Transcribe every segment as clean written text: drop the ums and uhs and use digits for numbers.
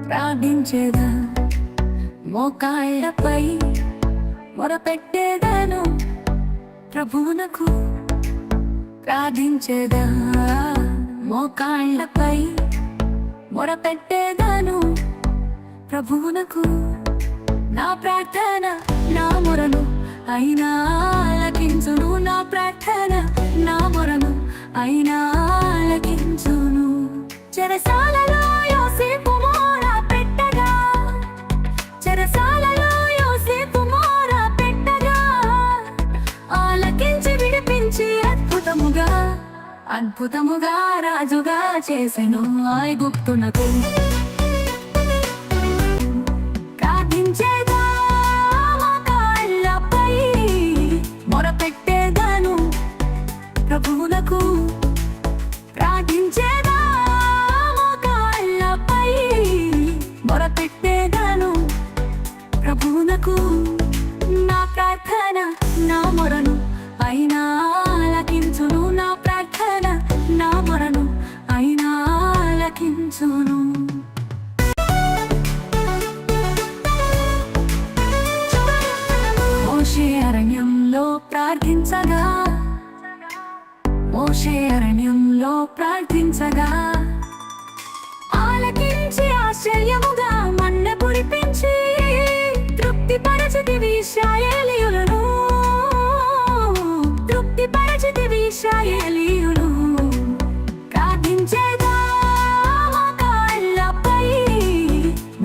ప్రార్థించేదా మోకాళ్ళపై మొరపెట్టేదాను ప్రభువునకు. ప్రార్థించేదా మోకాళ్ళపై మొరపెట్టేదాను ప్రభువునకు. నా ప్రార్థన నా మొరను అయినా ఆలకించును. నా ప్రార్థన నా మొరను అయినా ఆలకించును. చెరసాలలో యోసేపు మోర పెట్టగా, చెరసాలలో యోసేపు మోర పెట్టగా, ఆలకించి విడిపించి అద్భుతముగా అద్భుతముగా రాజుగా చేసెను ఐగుప్తునకు. ప్రార్థించేదా మోకాళ్ళపై మొరపెట్టేదాను ప్రభువునకు. ప్రార్థించేదా మోకాళ్ళపై మొరపెట్టేదాను ప్రభువునకు. నా ప్రార్థన నా మొరను అయినా ఆలకించును. నా ప్రార్థన నా మొరను అయినా ఆలకించును. మోషే అరణ్యంలో ప్రార్థించగా, మోషే అరణ్యంలో ప్రార్థించగా, ఆలకించి ఆశ్చర్యముగా మన్న కురిపించి తృప్తిపరచితివి ఇశ్రాయేలీయులను, తృప్తిపరచితివి ఇశ్రాయేలీయులను. ప్రార్థించేదా మోకాళ్ళపై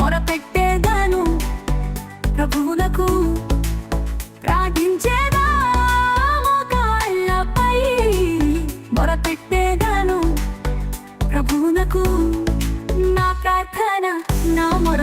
మొరపెట్టేదాను ప్రభువునకు. ప్రార్థించేదా మోకాళ్ళపై మొరపెట్టేదాను ప్రభువునకు. నా ప్రార్థన నా మొర